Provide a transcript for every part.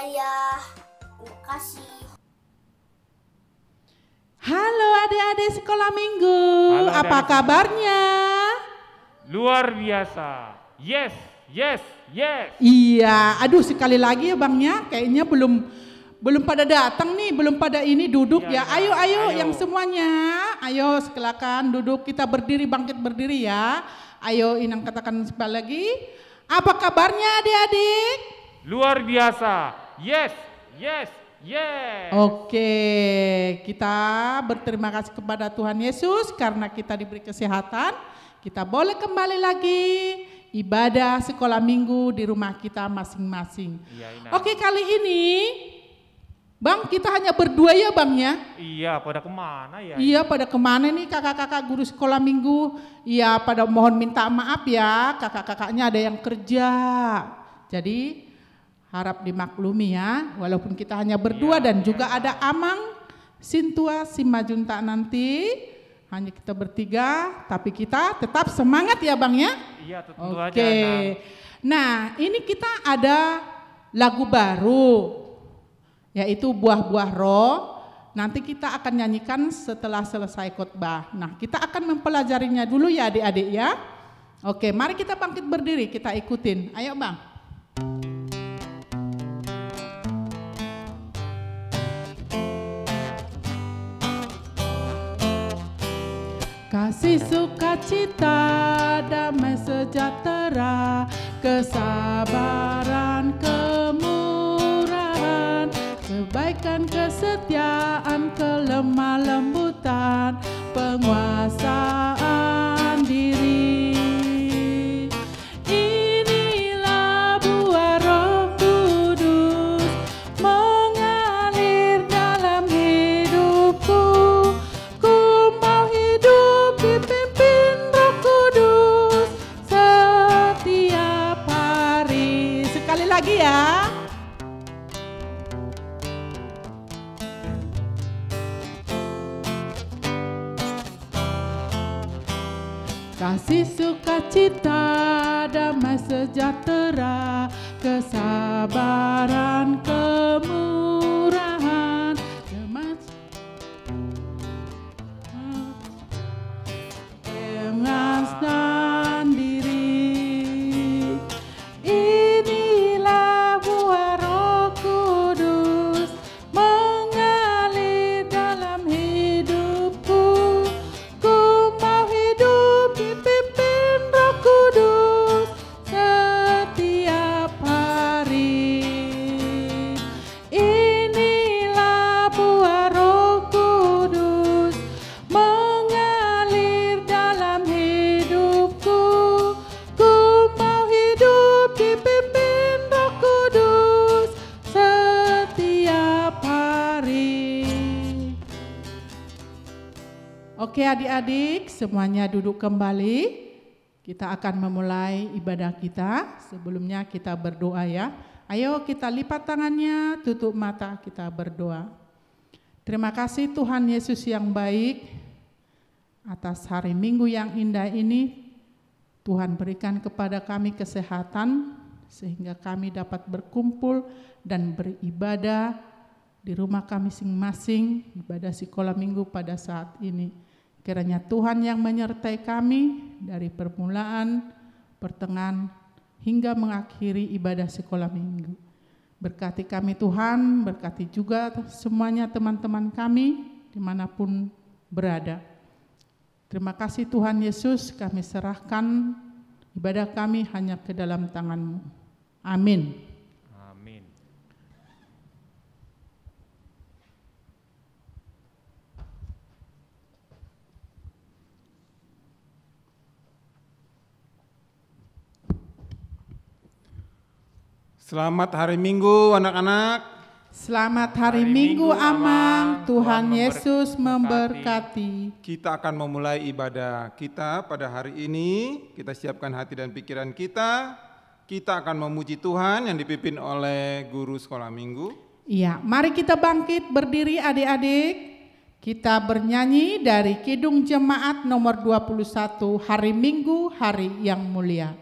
Ayah. Terima kasih. Halo adik-adik sekolah minggu, Halo, apa adik-adik. kabarnya? Luar biasa. Yes, yes, yes. Iya, aduh sekali lagi ya Bangnya, kayaknya belum pada datang nih, belum pada ini duduk Iya, ya. iya, Ayo ayo. yang semuanya, ayo silakan duduk, kita berdiri, bangkit berdiri ya. Ayo Inang katakan sekali lagi, apa kabarnya adik-adik? Luar biasa. Yes, yes, yes. Oke, kita berterima kasih kepada Tuhan Yesus karena kita diberi kesehatan. Kita boleh kembali lagi ibadah sekolah minggu di rumah kita masing-masing. Iya, Ina. Oke, kali ini Bang, kita hanya berdua ya Bang ya? Iya, pada kemana ya? Iya, pada kemana nih kakak-kakak guru sekolah minggu? Iya, pada mohon minta maaf ya, kakak-kakaknya ada yang kerja. Jadi harap dimaklumi ya, walaupun kita hanya berdua dan juga ada Amang, Sintua, Simajunta nanti. Hanya kita bertiga, tapi kita tetap semangat ya Bang ya? Iya, tentu aja. Oke. Nah, ini kita ada lagu baru, yaitu Buah-Buah Roh. Nanti kita akan nyanyikan setelah selesai khotbah. Nah, kita akan mempelajarinya dulu ya adik-adik ya. Oke, mari kita bangkit berdiri, kita ikutin. Ayo Bang. Kasih sukacita, damai sejahtera, kesabaran, kemurahan, kebaikan, kesetiaan, kelemah lembutan, penguasaan diri. Inilah buah Roh Kudus mengalir dalam hidupku. Ku mau hidup dipimpin Roh Kudus setiap hari. Sekali lagi ya. Kasih sukacita, damai sejahtera, kesabaran, kemurahan, pengasaan diri. Inilah buah Roh Kudus mengalir dalam hidupku. Ku mau hidup dipimpin Roh Kudus setiap hari. Inilah buah Roh Kudus mengalir dalam hidupku. Ku mau hidup dipimpin Roh Kudus setiap hari. Oke adik-adik, semuanya duduk kembali. Kita akan memulai ibadah kita. Sebelumnya kita berdoa ya. Ayo kita lipat tangannya, tutup mata, kita berdoa. Terima kasih Tuhan Yesus yang baik atas hari Minggu yang indah ini. Tuhan berikan kepada kami kesehatan sehingga kami dapat berkumpul dan beribadah di rumah kami masing-masing, ibadah sekolah minggu pada saat ini. Kiranya Tuhan yang menyertai kami dari permulaan, pertengahan, hingga mengakhiri ibadah sekolah minggu. Berkati kami Tuhan, berkati juga semuanya teman-teman kami dimanapun berada. Terima kasih Tuhan Yesus, kami serahkan ibadah kami hanya ke dalam tangan-Mu. Amin. Amin. Selamat hari Minggu anak-anak. Selamat hari Hari Minggu, Minggu, Amang. Amang. Tuhan Tuhan Yesus memberkati. memberkati. Kita akan memulai ibadah kita pada hari ini. Kita siapkan hati dan pikiran kita. Kita akan memuji Tuhan yang dipimpin oleh guru sekolah minggu. Iya, mari kita bangkit berdiri adik-adik. Kita bernyanyi dari Kidung Jemaat nomor 21, Hari Minggu, Hari yang Mulia.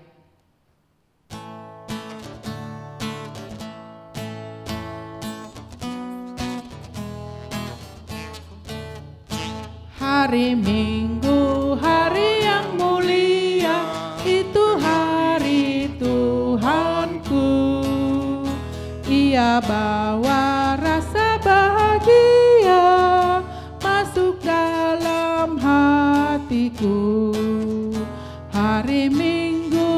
Hari Minggu, hari yang mulia, itu hari Tuhanku. Ia bawa rasa bahagia masuk dalam hatiku. Hari Minggu,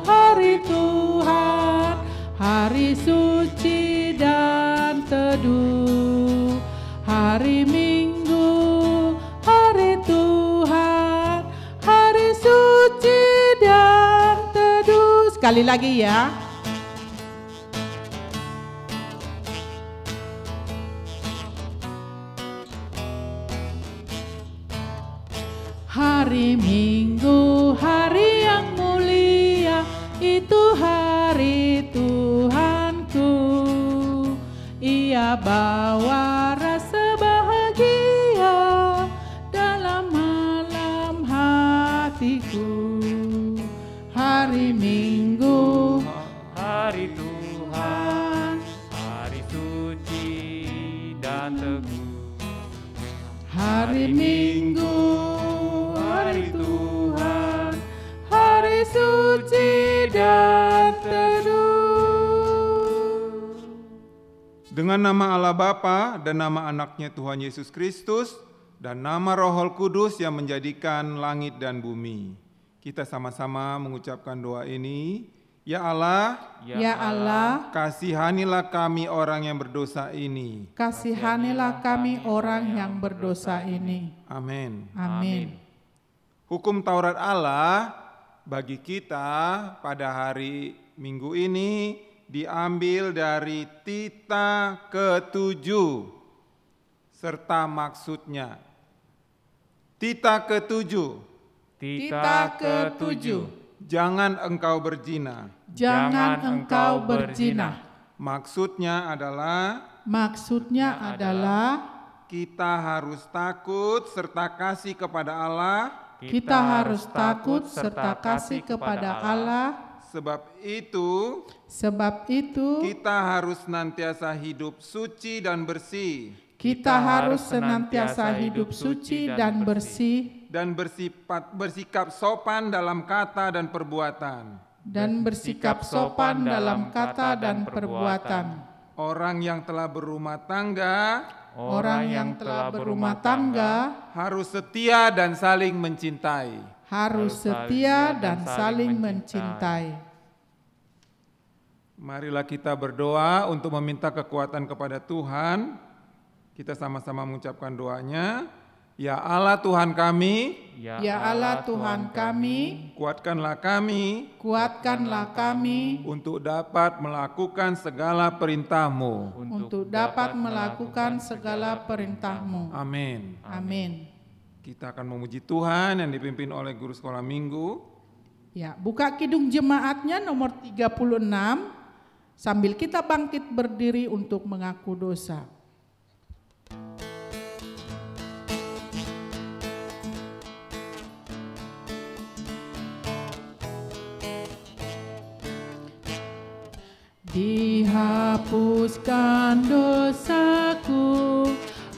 hari Tuhan, hari suci dan teduh. Hari Minggu, hari Tuhan, hari suci dan teduh. Sekali lagi ya. Hari Minggu, hari yang mulia, itu hari Tuhanku. Ia bawa rasa bahagia dalam malam hatiku. Hari Minggu, Hari Tuhan, hari suci dan teguh. hari Minggu, hari Tuhan, hari suci dan teduh. Dengan nama Allah Bapa dan nama anaknya Tuhan Yesus Kristus dan nama Roh Kudus yang menjadikan langit dan bumi. Kita sama-sama mengucapkan doa ini. Ya Allah, Ya Allah, kasihanilah kami orang yang berdosa ini. kasihanilah kami orang yang berdosa ini. Amin. Amin. Hukum Taurat Allah bagi kita pada hari Minggu ini diambil dari Tita ke-7 serta maksudnya. Tita ke-7, Tita ke-7. jangan engkau berzina. Jangan engkau berzina. Maksudnya adalah Maksudnya adalah kita harus takut serta kasih kepada Allah. kita harus takut serta kasih kepada Allah. Sebab itu kita harus senantiasa hidup suci dan bersih harus senantiasa hidup suci dan bersih dan bersikap sopan dalam kata dan perbuatan. bersikap sopan dalam kata dan perbuatan. Orang yang telah berumah tangga Orang yang telah berumah tangga harus setia dan saling mencintai. harus setia dan saling mencintai. Marilah kita berdoa untuk meminta kekuatan kepada Tuhan. Kita sama-sama mengucapkan doanya. Ya Allah Tuhan kami, Ya Allah Tuhan kami, kuatkanlah kami untuk dapat melakukan segala perintah-Mu. untuk dapat melakukan segala perintah-Mu. Amin. Amin. Kita akan memuji Tuhan yang dipimpin oleh guru sekolah minggu. Ya, buka kidung jemaatnya nomor 36 sambil kita bangkit berdiri untuk mengaku dosa. Dihapuskan dosaku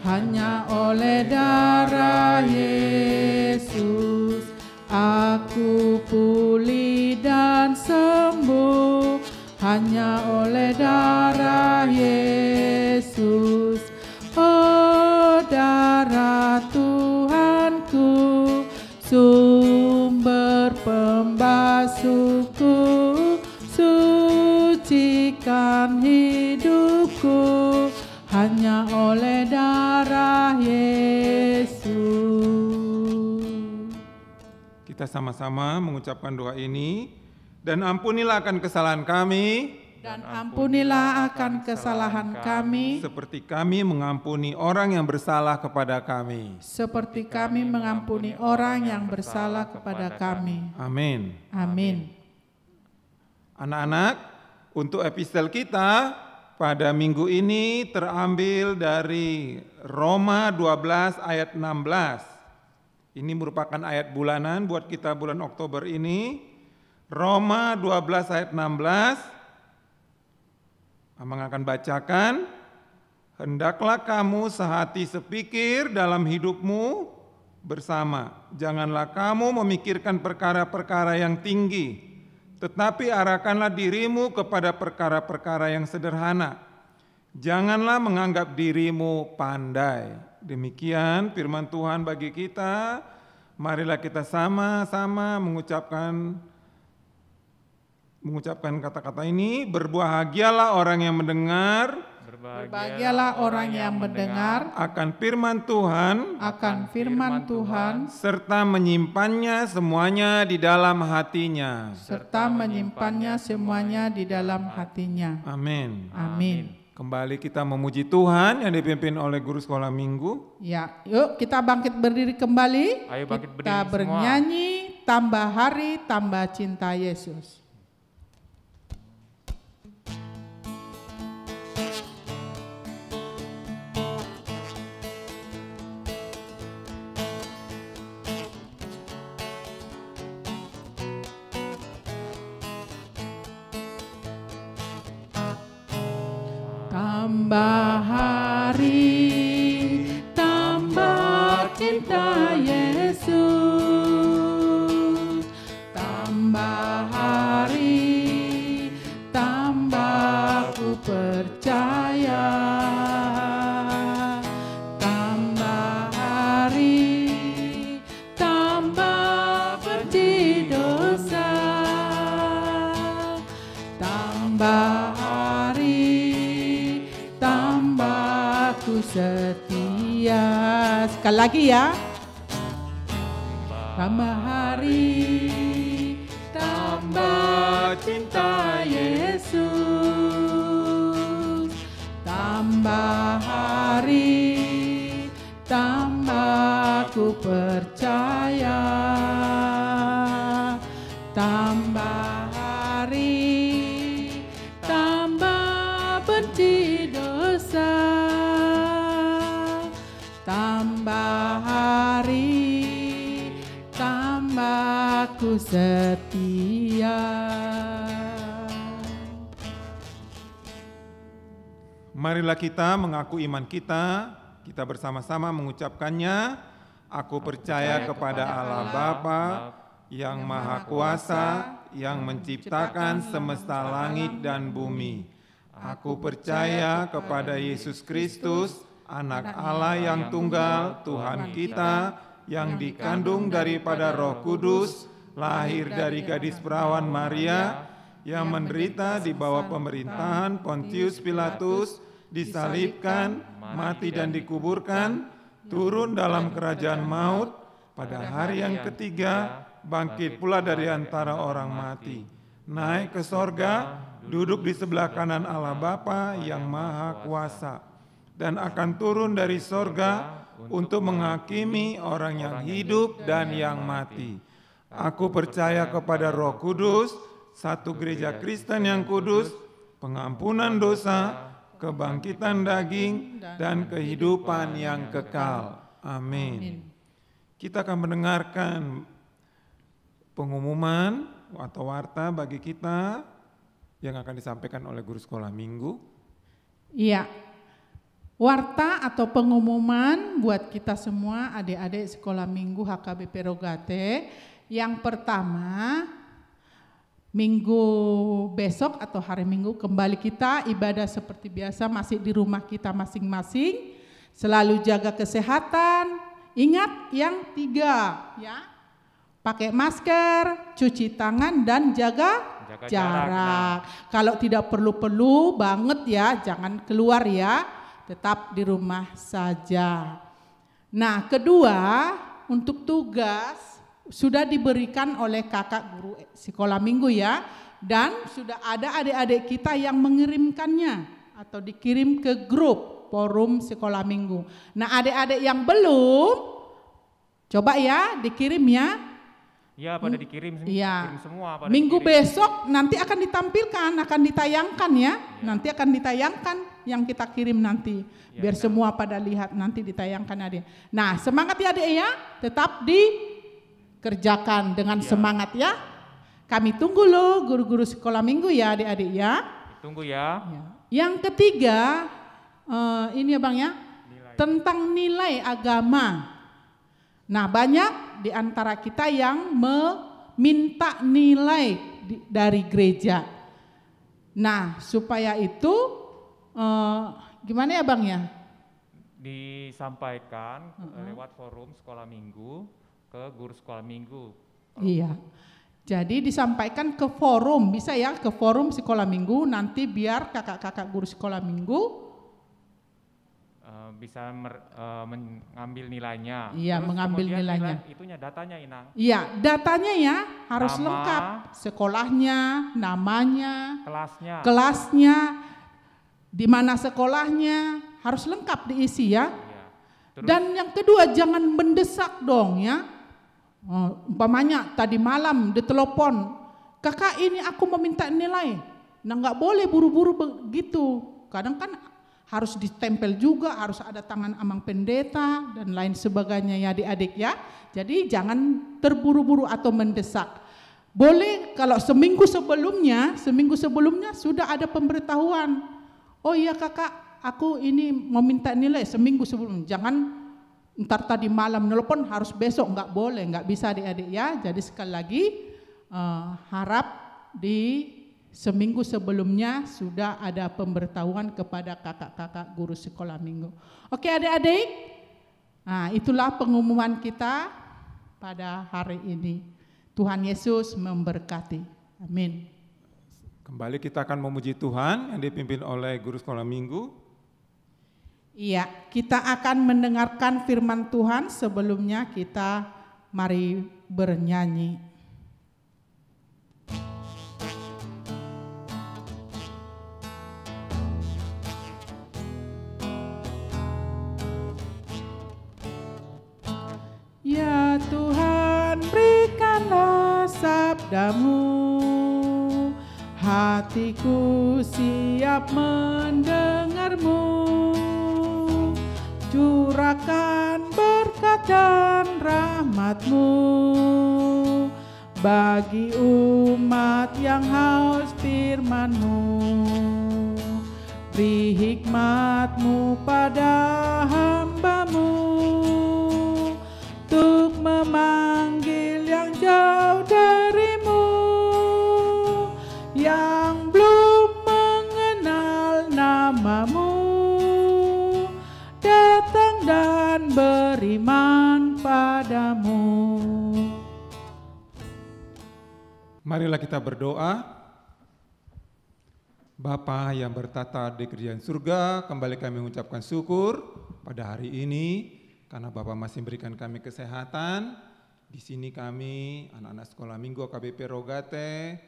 hanya oleh darah Yesus. Aku pulih dan sembuh hanya oleh darah Yesus. Oh darah Tuhanku, sumber pembasuhku, sucikan hidupku hanya oleh darah Yesus. Kita sama-sama mengucapkan doa ini. Dan ampunilah akan kesalahan kami, Dan ampunilah akan kesalahan kami, seperti kami mengampuni orang yang bersalah kepada kami. seperti kami mengampuni orang yang bersalah kepada kami. Amin. Amin. Anak-anak, untuk epistel kita pada minggu ini terambil dari Roma 12 ayat 16. Ini merupakan ayat bulanan buat kita bulan Oktober ini. Roma 12 ayat 16. Amang akan bacakan. Hendaklah kamu sehati sepikir dalam hidupmu, bersama. Janganlah kamu memikirkan perkara-perkara yang tinggi, tetapi arahkanlah dirimu kepada perkara-perkara yang sederhana. Janganlah menganggap dirimu pandai. Demikian firman Tuhan bagi kita. Marilah kita sama-sama mengucapkan kata-kata ini. Berbahagialah orang yang mendengar. Berbahagialah orang yang mendengar Akan firman Tuhan. Serta menyimpannya semuanya di dalam hatinya. Amin. Amin. Kembali kita memuji Tuhan yang dipimpin oleh guru sekolah minggu. Ya, yuk kita bangkit berdiri kembali. Ayo bangkit berdiri Kita semua. bernyanyi tambah hari tambah cinta Yesus. Tambah hari, tambah cinta Yesus. Tambah hari, tambah ku percaya. Tambah hari, tambah benci dosa. Tambah setia. Sekali lagi ya. Tambah hari, tambah cinta Yesus. Tambah hari, tambah ku percaya. Tambah hari, tambah benci dosa. Tambah hari, tambah ku setia. Marilah kita mengaku iman kita. Kita bersama-sama mengucapkannya. Aku percaya kepada Allah Bapa yang Maha Kuasa, yang menciptakan semesta langit dan bumi. Aku percaya kepada Yesus Kristus, Anak Allah yang tunggal, Tuhan kita, yang dikandung daripada Roh Kudus, lahir dari gadis perawan Maria, yang menderita di bawah pemerintahan Pontius Pilatus, disalibkan, mati dan dikuburkan, turun dalam kerajaan maut, pada hari yang ketiga, bangkit pula dari antara orang mati, naik ke sorga, duduk di sebelah kanan Allah Bapa yang Maha Kuasa, dan akan turun dari sorga untuk menghakimi orang yang hidup dan yang mati. Aku percaya kepada Roh Kudus, satu gereja Kristen yang kudus, pengampunan dosa, kebangkitan daging, dan kehidupan yang kekal. Amin. Kita akan mendengarkan pengumuman atau warta bagi kita yang akan disampaikan oleh guru sekolah minggu. Iya. Warta atau pengumuman buat kita semua adik-adik sekolah minggu HKBP Rogate. Yang pertama, minggu besok atau hari Minggu kembali kita ibadah seperti biasa, masih di rumah kita masing-masing. Selalu jaga kesehatan. Ingat yang 3 ya. Pakai masker, cuci tangan dan jaga jarak. Kalau tidak perlu-perlu banget ya, jangan keluar ya. Tetap di rumah saja. Nah, kedua, untuk tugas sudah diberikan oleh kakak guru sekolah minggu ya, dan sudah ada adik-adik kita yang mengirimkannya atau dikirim ke grup forum sekolah minggu. Nah, adik-adik yang belum, coba ya dikirim ya. Ya, pada dikirim ya. Kirim semua. Pada Minggu dikirim. besok nanti akan ditampilkan, akan ditayangkan ya. Nanti akan ditayangkan yang kita kirim nanti. Biar semua pada lihat, nanti ditayangkan adik. Nah, semangat ya adik ya, tetap dikerjakan dengan semangat ya. Kami tunggu loh guru-guru sekolah minggu ya adik-adik ya. Tunggu ya. Yang ketiga, ini ya Bang ya, tentang nilai agama. Nah, banyak di antara kita yang meminta nilai dari gereja. Nah, supaya itu gimana ya Bang ya? Disampaikan lewat forum sekolah minggu ke guru sekolah minggu. Iya. Jadi disampaikan ke forum, bisa ya ke forum sekolah minggu, nanti biar kakak-kakak guru sekolah minggu bisa mengambil nilainya. Iya, Terus mengambil kemudian nilainya. Itunya datanya Inang. Iya, datanya ya harus Nama, lengkap. Sekolahnya, namanya, kelasnya, di mana sekolahnya, harus lengkap diisi ya. Iya. Terus, Dan yang kedua, jangan mendesak dong ya. Umpamanya tadi malam ditelepon, kakak ini aku meminta nilai. Nah, nggak boleh buru-buru begitu. Kadang kan harus ditempel juga, harus ada tangan amang pendeta dan lain sebagainya ya adik-adik ya. Jadi jangan terburu-buru atau mendesak. Boleh kalau seminggu sebelumnya sudah ada pemberitahuan. Oh iya kakak, aku ini mau minta nilai seminggu sebelum. Jangan ntar tadi malam nelpon harus besok, nggak boleh, nggak bisa adik-adik ya. Jadi sekali lagi harap di seminggu sebelumnya sudah ada pemberitahuan kepada kakak-kakak guru sekolah minggu. Oke adik-adik, nah itulah pengumuman kita pada hari ini. Tuhan Yesus memberkati. Amin. Kembali kita akan memuji Tuhan yang dipimpin oleh guru sekolah minggu. Iya, kita akan mendengarkan firman Tuhan. Sebelumnya kita mari bernyanyi. Ya Tuhan, berikanlah sabdamu, hatiku siap mendengarmu. Curahkan berkat dan rahmat-Mu bagi umat yang haus firman-Mu. Beri hikmat-Mu pada hamba-Mu untuk memanggil yang jauh dari-Mu, yang belum mengenal nama-Mu, datang dan beriman padamu. Marilah kita berdoa. Bapa yang bertata di kerajaan surga, kembali kami mengucapkan syukur pada hari ini karena Bapa masih memberikan kami kesehatan. Di sini kami anak-anak sekolah minggu KBP Rogate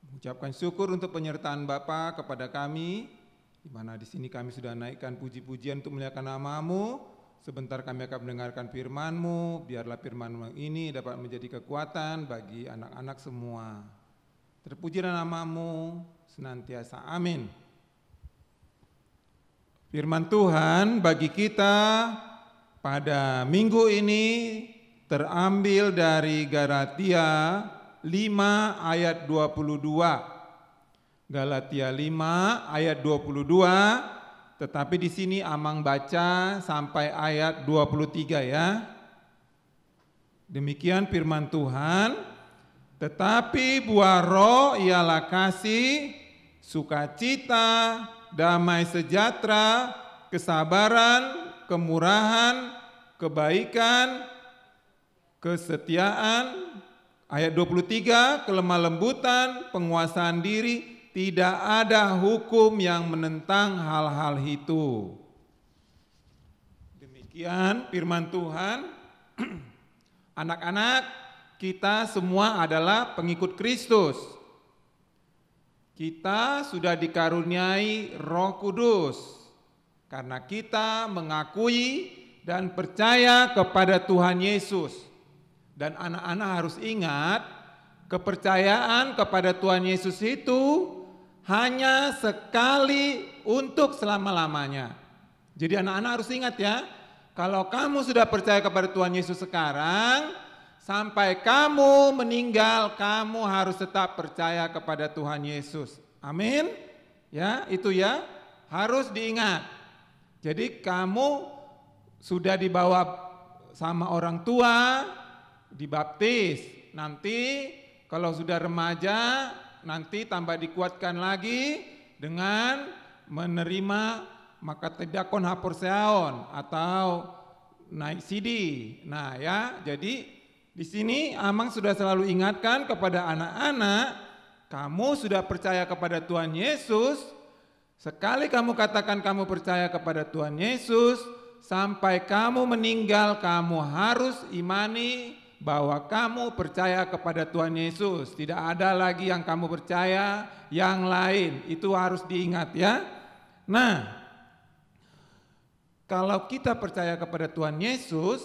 mengucapkan syukur untuk penyertaan Bapa kepada kami, di mana di sini kami sudah naikkan puji-pujian untuk memuliakan nama-Mu. Sebentar kami akan mendengarkan firman-Mu, biarlah firman-Mu ini dapat menjadi kekuatan bagi anak-anak semua. Terpujilah nama-Mu senantiasa, amin. Firman Tuhan bagi kita pada minggu ini terambil dari Galatia 5 ayat 22. Galatia 5 ayat 22, tetapi di sini Amang baca sampai ayat 23 ya. Demikian firman Tuhan, tetapi buah roh ialah kasih, sukacita, damai sejahtera, kesabaran, kemurahan, kebaikan, kesetiaan. Ayat 23, kelemah lembutan, penguasaan diri, tidak ada hukum yang menentang hal-hal itu. Demikian firman Tuhan. Anak-anak, kita semua adalah pengikut Kristus. Kita sudah dikaruniai Roh Kudus karena kita mengakui dan percaya kepada Tuhan Yesus. Dan anak-anak harus ingat, kepercayaan kepada Tuhan Yesus itu hanya sekali untuk selama-lamanya. Jadi anak-anak harus ingat ya, kalau kamu sudah percaya kepada Tuhan Yesus sekarang, sampai kamu meninggal, kamu harus tetap percaya kepada Tuhan Yesus. Amin. Ya, itu ya, harus diingat. Jadi kamu sudah dibawa sama orang tua, dibaptis. Nanti kalau sudah remaja, nanti tambah dikuatkan lagi dengan menerima makatedakon haporseaon atau naik sidi. Nah ya, jadi di sini Amang sudah selalu ingatkan kepada anak-anak, kamu sudah percaya kepada Tuhan Yesus, sekali kamu katakan kamu percaya kepada Tuhan Yesus, sampai kamu meninggal kamu harus imani bahwa kamu percaya kepada Tuhan Yesus. Tidak ada lagi yang kamu percaya yang lain. Itu harus diingat ya. Nah, kalau kita percaya kepada Tuhan Yesus,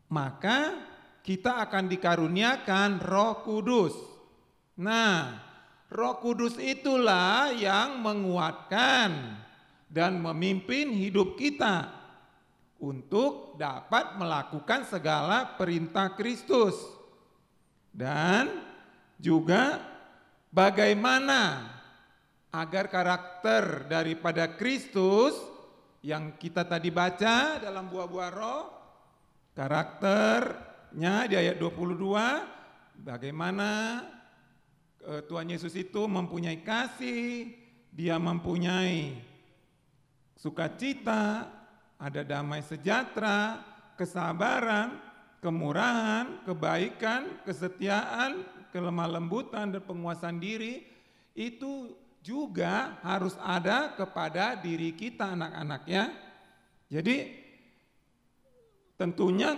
maka kita akan dikaruniakan Roh Kudus. Nah, Roh Kudus itulah yang menguatkan dan memimpin hidup kita untuk dapat melakukan segala perintah Kristus. Dan juga bagaimana agar karakter daripada Kristus yang kita tadi baca dalam buah-buah roh, karakternya di ayat 22, bagaimana Tuhan Yesus itu mempunyai kasih, dia mempunyai sukacita, ada damai sejahtera, kesabaran, kemurahan, kebaikan, kesetiaan, kelemah lembutan, dan penguasaan diri. Itu juga harus ada kepada diri kita anak-anak ya. Jadi tentunya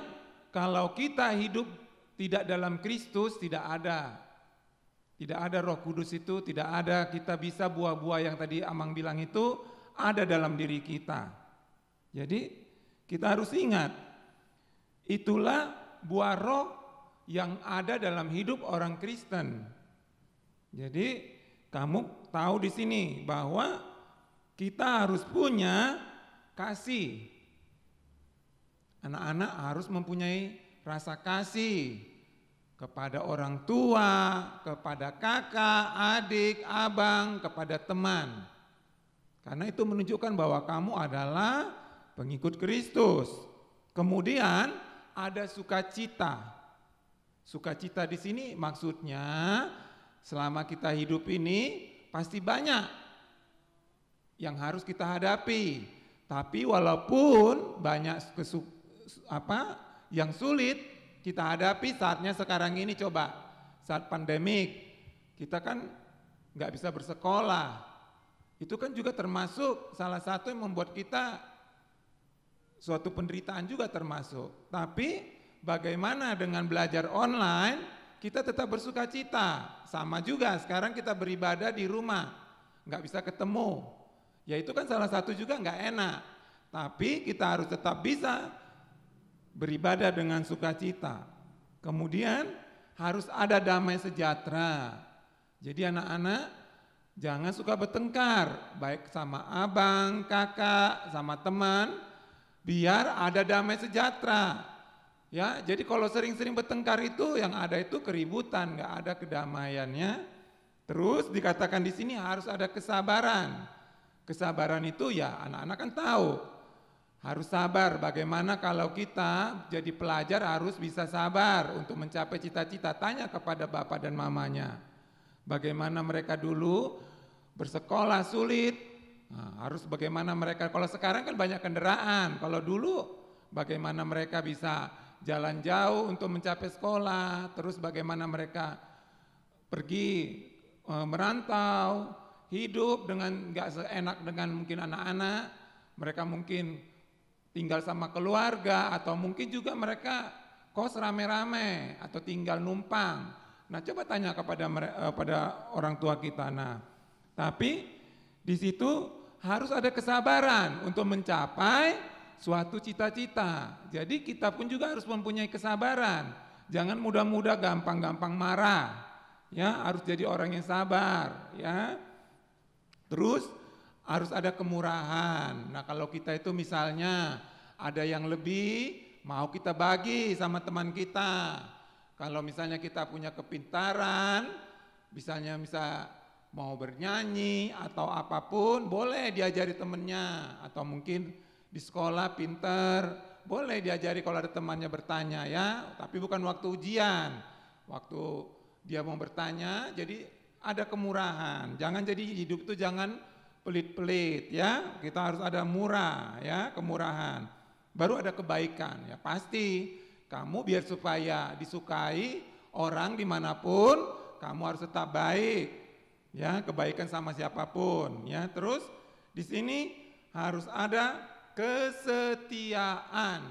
kalau kita hidup tidak dalam Kristus, tidak ada Roh Kudus itu, tidak ada kita bisa buah-buah yang tadi Amang bilang itu ada dalam diri kita. Jadi kita harus ingat, itulah buah roh yang ada dalam hidup orang Kristen. Jadi kamu tahu di sini bahwa kita harus punya kasih. Anak-anak harus mempunyai rasa kasih kepada orang tua, kepada kakak, adik, abang, kepada teman. Karena itu menunjukkan bahwa kamu adalah pengikut Kristus. Kemudian ada sukacita. Sukacita di sini maksudnya selama kita hidup ini pasti banyak yang harus kita hadapi. Tapi walaupun banyak yang sulit kita hadapi saatnya sekarang ini, coba saat pandemik kita kan nggak bisa bersekolah. Itu kan juga termasuk salah satu yang membuat kita suatu penderitaan juga termasuk. Tapi bagaimana dengan belajar online, kita tetap bersukacita. Sama juga sekarang kita beribadah di rumah, nggak bisa ketemu. Ya itu kan salah satu juga nggak enak. Tapi kita harus tetap bisa beribadah dengan sukacita. Kemudian harus ada damai sejahtera. Jadi anak-anak jangan suka bertengkar, baik sama abang, kakak, sama teman. Biar ada damai sejahtera. Ya, jadi kalau sering-sering bertengkar itu yang ada itu keributan, nggak ada kedamaiannya. Terus dikatakan di sini harus ada kesabaran. Kesabaran itu ya anak-anak kan tahu. Harus sabar. Bagaimana kalau kita jadi pelajar harus bisa sabar untuk mencapai cita-cita. Tanya kepada bapak dan mamanya. Bagaimana mereka dulu bersekolah sulit. Nah, harus bagaimana mereka, kalau sekarang kan banyak kendaraan, kalau dulu bagaimana mereka bisa jalan jauh untuk mencapai sekolah, terus bagaimana mereka pergi merantau, hidup dengan nggak seenak dengan mungkin anak-anak, mereka mungkin tinggal sama keluarga atau mungkin juga mereka kos rame-rame atau tinggal numpang. Nah coba tanya kepada orang tua kita. Nah tapi di situ harus ada kesabaran untuk mencapai suatu cita-cita. Jadi kita pun juga harus mempunyai kesabaran. Jangan mudah-mudah gampang-gampang marah. Ya, harus jadi orang yang sabar, ya. Terus harus ada kemurahan. Nah, kalau kita itu misalnya ada yang lebih, mau kita bagi sama teman kita. Kalau misalnya kita punya kepintaran, misalnya mau bernyanyi atau apapun, boleh diajari temennya. Atau mungkin di sekolah pinter, boleh diajari kalau ada temannya bertanya ya, tapi bukan waktu ujian. Waktu dia mau bertanya, jadi ada kemurahan. Jangan jadi hidup itu jangan pelit-pelit ya. Kita harus ada murah ya, kemurahan. Baru ada kebaikan ya. Pasti kamu biar supaya disukai orang dimanapun, kamu harus tetap baik ya, kebaikan sama siapapun ya. Terus di sini harus ada kesetiaan,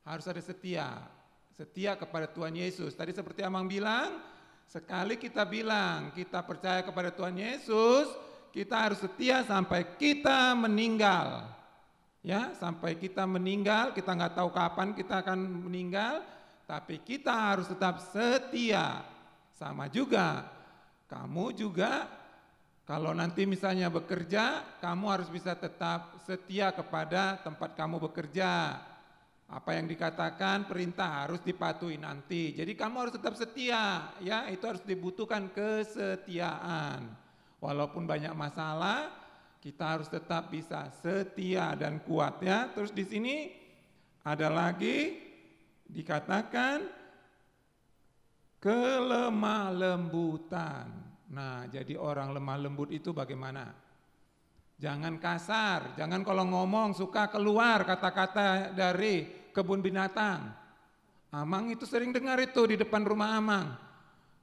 harus ada setia kepada Tuhan Yesus. Tadi seperti Amang bilang, sekali kita bilang kita percaya kepada Tuhan Yesus, kita harus setia sampai kita meninggal. Ya, sampai kita meninggal, kita nggak tahu kapan kita akan meninggal, tapi kita harus tetap setia. Sama juga, kamu juga kalau nanti misalnya bekerja, kamu harus bisa tetap setia kepada tempat kamu bekerja. Apa yang dikatakan perintah harus dipatuhi nanti. Jadi kamu harus tetap setia, ya, itu harus dibutuhkan kesetiaan. Walaupun banyak masalah, kita harus tetap bisa setia dan kuat ya. Terus di sini ada lagi dikatakan kelemah lembutan. Nah, jadi orang lemah lembut itu bagaimana? Jangan kasar, jangan kalau ngomong suka keluar kata-kata dari kebun binatang. Amang itu sering dengar itu di depan rumah Amang.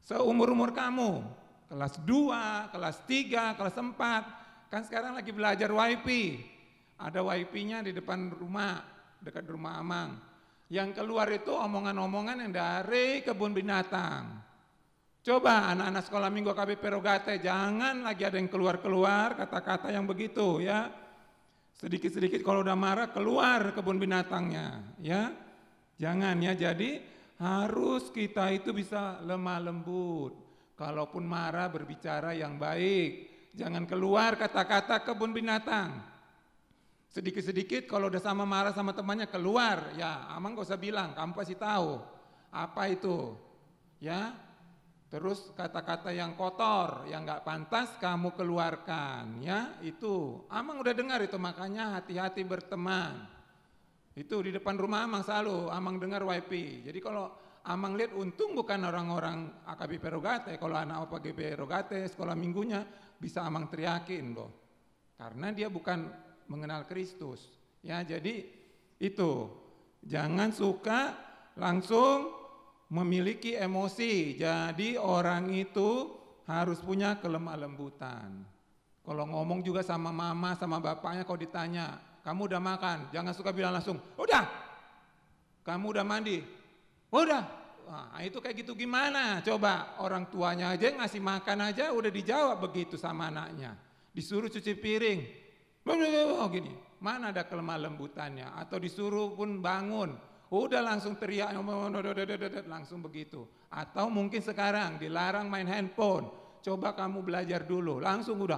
Seumur-umur kamu, kelas 2, kelas 3, kelas 4, kan sekarang lagi belajar YP. Ada YP-nya di depan rumah, dekat rumah Amang. Yang keluar itu omongan-omongan yang dari kebun binatang. Coba anak-anak sekolah minggu AKBP Rogate, jangan lagi ada yang keluar-keluar kata-kata yang begitu ya. Sedikit-sedikit kalau udah marah keluar kebun binatangnya ya. Jangan ya, jadi harus kita itu bisa lemah lembut. Kalaupun marah berbicara yang baik. Jangan keluar kata-kata kebun binatang. Sedikit-sedikit kalau udah sama marah sama temannya keluar. Ya, Amang gak usah bilang, kamu pasti tahu apa itu ya. Terus kata-kata yang kotor, yang gak pantas kamu keluarkan ya, itu Amang udah dengar itu, makanya hati-hati berteman. Itu di depan rumah Amang selalu Amang dengar YP. Jadi kalau Amang lihat, untung bukan orang-orang AKBP Rogate. Kalau anak AKBP Rogate sekolah minggunya bisa Amang teriakin loh, karena dia bukan mengenal Kristus ya. Jadi itu jangan suka langsung memiliki emosi. Jadi orang itu harus punya kelemah lembutan. Kalau ngomong juga sama mama, sama bapaknya, kalau ditanya, kamu udah makan? Jangan suka bilang langsung, udah. Kamu udah mandi? Udah. Nah, itu kayak gitu gimana? Coba orang tuanya aja ngasih makan aja udah dijawab begitu sama anaknya. Disuruh cuci piring, gini. Mana ada kelemah lembutannya? Atau disuruh pun bangun, udah langsung teriak, langsung begitu. Atau mungkin sekarang dilarang main handphone, coba kamu belajar dulu, langsung udah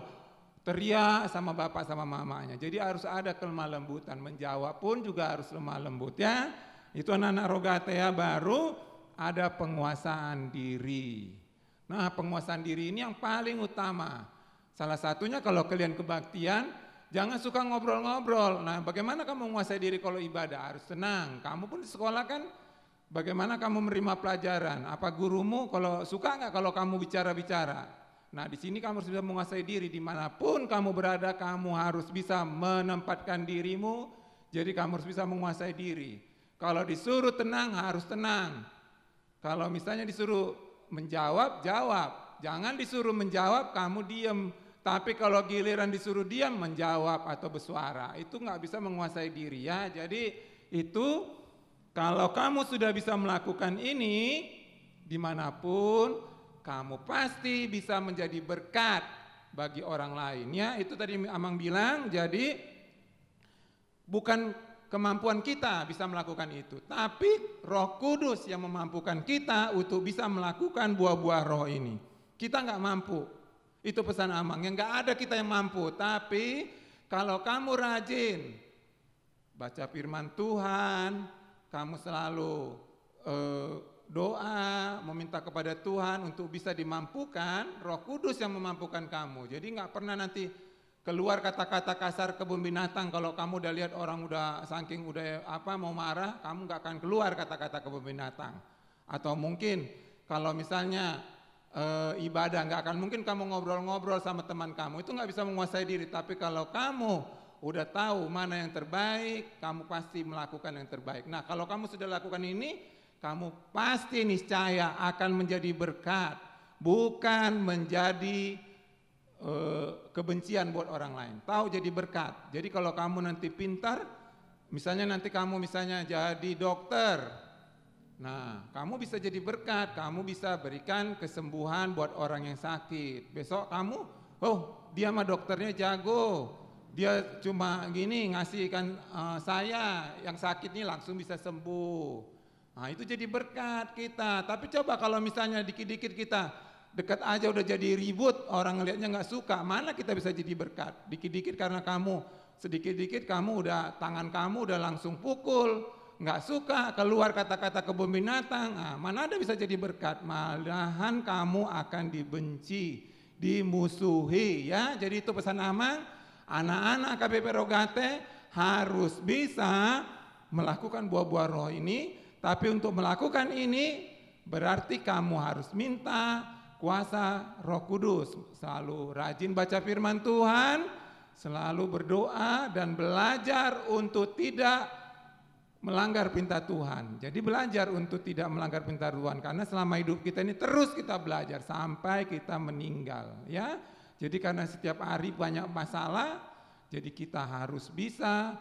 teriak sama bapak sama mamanya. Jadi harus ada kelemah lembutan, menjawab pun juga harus lemah lembut ya. Itu anak-anak Rogate ya. Baru ada penguasaan diri. Nah, penguasaan diri ini yang paling utama. Salah satunya kalau kalian kebaktian, jangan suka ngobrol-ngobrol. Nah, bagaimana kamu menguasai diri kalau ibadah? Harus tenang. Kamu pun di sekolah kan, bagaimana kamu menerima pelajaran? Apa gurumu kalau suka nggak kalau kamu bicara-bicara? Nah, di sini kamu harus bisa menguasai diri. Dimanapun kamu berada, kamu harus bisa menempatkan dirimu. Jadi kamu harus bisa menguasai diri. Kalau disuruh tenang, harus tenang. Kalau misalnya disuruh menjawab, jawab. Jangan disuruh menjawab, kamu diam. Tapi kalau giliran disuruh diam, menjawab atau bersuara, itu nggak bisa menguasai diri ya. Jadi itu kalau kamu sudah bisa melakukan ini, dimanapun kamu pasti bisa menjadi berkat bagi orang lain ya. Itu tadi Amang bilang, jadi bukan kemampuan kita bisa melakukan itu, tapi Roh Kudus yang memampukan kita untuk bisa melakukan buah-buah roh ini. Kita nggak mampu. Itu pesan Amang, yang nggak ada kita yang mampu. Tapi kalau kamu rajin baca firman Tuhan, kamu selalu doa, meminta kepada Tuhan untuk bisa dimampukan, Roh Kudus yang memampukan kamu. Jadi nggak pernah nanti keluar kata-kata kasar kebun binatang. Kalau kamu udah lihat orang udah saking udah mau marah, kamu nggak akan keluar kata-kata kebun binatang. Atau mungkin kalau misalnya ibadah, nggak akan mungkin kamu ngobrol-ngobrol sama teman kamu, itu nggak bisa menguasai diri. Tapi kalau kamu udah tahu mana yang terbaik, kamu pasti melakukan yang terbaik. Nah, kalau kamu sudah lakukan ini, kamu pasti niscaya akan menjadi berkat, bukan menjadi kebencian buat orang lain. Tahu jadi berkat. Jadi kalau kamu nanti pintar, misalnya nanti kamu jadi dokter, nah kamu bisa jadi berkat, kamu bisa berikan kesembuhan buat orang yang sakit. Besok kamu, oh dia mah dokternya jago, dia cuma gini ngasihkan saya yang sakit ini langsung bisa sembuh. Nah itu jadi berkat kita. Tapi coba kalau misalnya dikit-dikit kita dekat aja udah jadi ribut, orang ngelihatnya nggak suka, mana kita bisa jadi berkat? Dikit-dikit karena kamu, sedikit-dikit kamu udah, tangan kamu udah langsung pukul, nggak suka, keluar kata-kata kebun binatang, nah, mana ada bisa jadi berkat? Malahan kamu akan dibenci, dimusuhi ya. Jadi itu pesan Amang, anak-anak KBP Rogate harus bisa melakukan buah-buah roh ini, tapi untuk melakukan ini berarti kamu harus minta kuasa Roh Kudus, selalu rajin baca firman Tuhan, selalu berdoa dan belajar untuk tidak melanggar perintah Tuhan. Jadi belajar untuk tidak melanggar perintah Tuhan, karena selama hidup kita ini terus kita belajar sampai kita meninggal ya. Jadi karena setiap hari banyak masalah, jadi kita harus bisa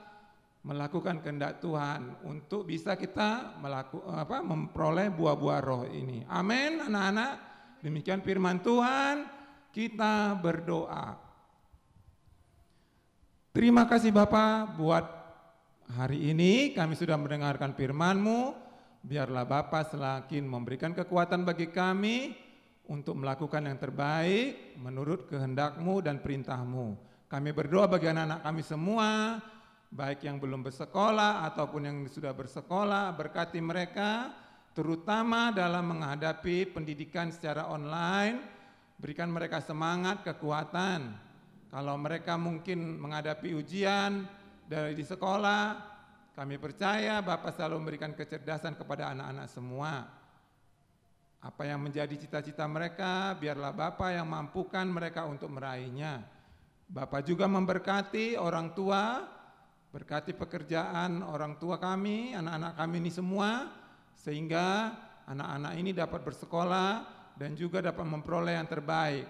melakukan kehendak Tuhan untuk bisa kita memperoleh buah-buah roh ini. Amin anak-anak. Demikian firman Tuhan, kita berdoa. Terima kasih Bapa buat hari ini kami sudah mendengarkan firman-Mu. Biarlah Bapa semakin memberikan kekuatan bagi kami untuk melakukan yang terbaik menurut kehendak-Mu dan perintah-Mu. Kami berdoa bagi anak-anak kami semua, baik yang belum bersekolah ataupun yang sudah bersekolah, berkati mereka, terutama dalam menghadapi pendidikan secara online, berikan mereka semangat, kekuatan. Kalau mereka mungkin menghadapi ujian dari sekolah, kami percaya Bapak selalu memberikan kecerdasan kepada anak-anak semua. Apa yang menjadi cita-cita mereka, biarlah Bapak yang mampukan mereka untuk meraihnya. Bapak juga memberkati orang tua, berkati pekerjaan orang tua kami, anak-anak kami ini semua, sehingga anak-anak ini dapat bersekolah dan juga dapat memperoleh yang terbaik.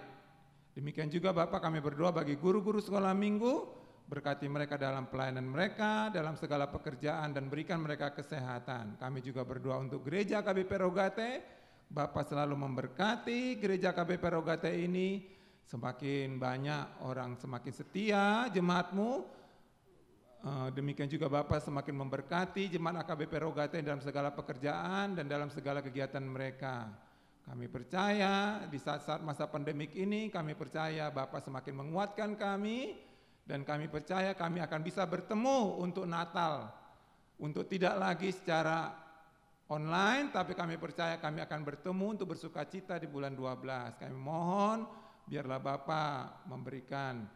Demikian juga Bapak kami berdoa bagi guru-guru sekolah minggu, berkati mereka dalam pelayanan mereka, dalam segala pekerjaan dan berikan mereka kesehatan. Kami juga berdoa untuk gereja KBP Rogate, Bapak selalu memberkati gereja KBP Rogate ini, semakin banyak orang semakin setia jemaat-Mu. Demikian juga Bapak semakin memberkati jemaat AKBP Rogate dalam segala pekerjaan dan dalam segala kegiatan mereka. Kami percaya di saat-saat masa pandemik ini, kami percaya Bapak semakin menguatkan kami, dan kami percaya kami akan bisa bertemu untuk Natal, untuk tidak lagi secara online, tapi kami percaya kami akan bertemu untuk bersuka cita di bulan 12. Kami mohon biarlah Bapak memberikan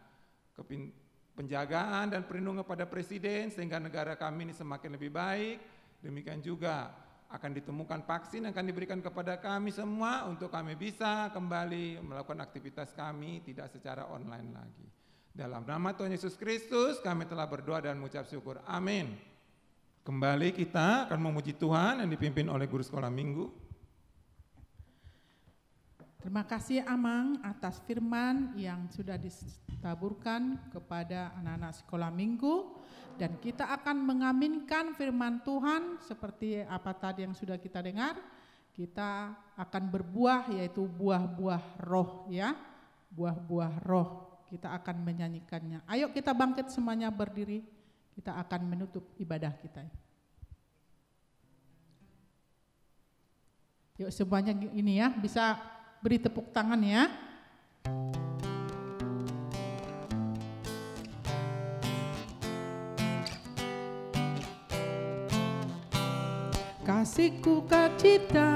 penjagaan dan perlindungan kepada Presiden sehingga negara kami ini semakin lebih baik. Demikian juga akan ditemukan vaksin yang akan diberikan kepada kami semua untuk kami bisa kembali melakukan aktivitas kami tidak secara online lagi. Dalam nama Tuhan Yesus Kristus kami telah berdoa dan mengucap syukur. Amin. Kembali kita akan memuji Tuhan yang dipimpin oleh guru sekolah minggu. Terima kasih Amang atas firman yang sudah ditaburkan kepada anak-anak sekolah minggu, dan kita akan mengaminkan firman Tuhan seperti apa tadi yang sudah kita dengar. Kita akan berbuah, yaitu buah-buah roh ya, buah-buah roh. Kita akan menyanyikannya. Ayo kita bangkit semuanya berdiri, kita akan menutup ibadah kita. Yuk semuanya ini ya, bisa beri tepuk tangan ya. Kasihku kacita,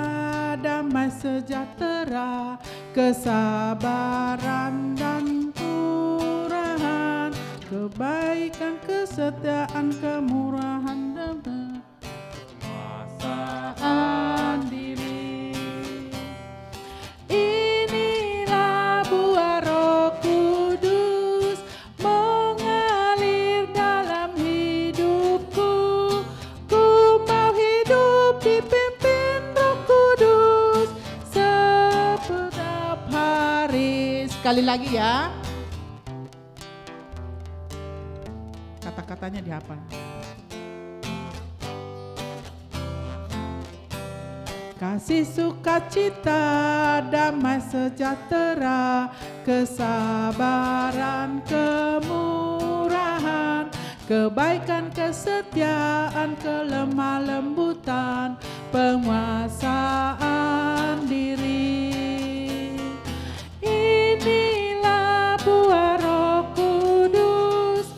damai sejahtera, kesabaran dan kurahan kebaikan, kesetiaan, kemurahan, dan penguasaan diri. Inilah buah Roh Kudus mengalir dalam hidupku. Ku mau hidup dipimpin Roh Kudus setiap hari. Sekali lagi ya. Kata-katanya dihafal. Kasih, sukacita, damai sejahtera, kesabaran, kemurahan, kebaikan, kesetiaan, kelemah lembutan, penguasaan diri. Inilah buah Roh Kudus.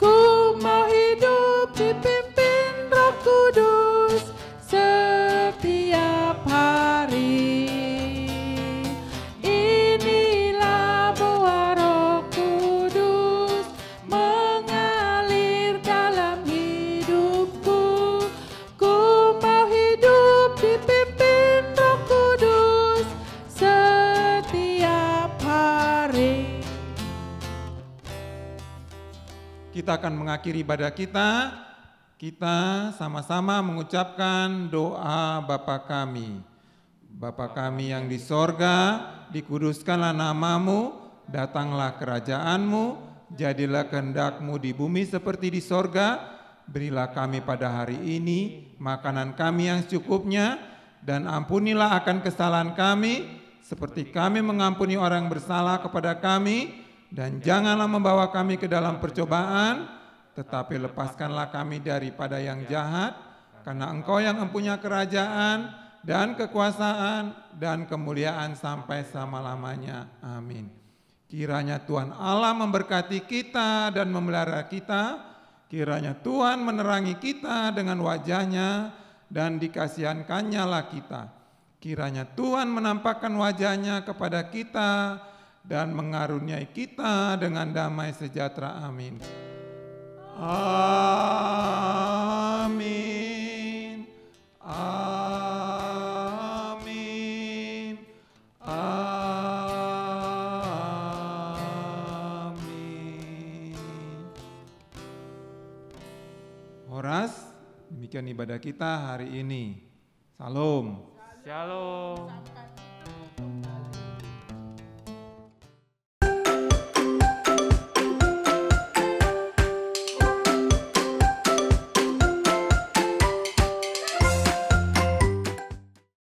Ku mau hidup dipimpin Roh Kudus setiap hari. Inilah buah Roh Kudus mengalir dalam hidupku. Ku mau hidup dipimpin Roh Kudus setiap hari. Kita akan mengakhiri ibadah kita. Kita sama-sama mengucapkan doa Bapa kami. Bapa kami yang di sorga, dikuduskanlah namamu, datanglah kerajaanmu, jadilah kehendak-Mu di bumi seperti di sorga. Berilah kami pada hari ini makanan kami yang secukupnya, dan ampunilah akan kesalahan kami, seperti kami mengampuni orang yang bersalah kepada kami. Dan janganlah membawa kami ke dalam percobaan, tetapi lepaskanlah kami daripada yang jahat, karena Engkau yang mempunyai kerajaan dan kekuasaan dan kemuliaan sampai selama-lamanya. Amin. Kiranya Tuhan Allah memberkati kita dan memelihara kita. Kiranya Tuhan menerangi kita dengan wajah-Nya dan dikasihankannya lah kita. Kiranya Tuhan menampakkan wajah-Nya kepada kita dan mengaruniai kita dengan damai sejahtera. Amin. Amin. Amin. Amin. Horas, demikian ibadah kita hari ini. Salam. Shalom.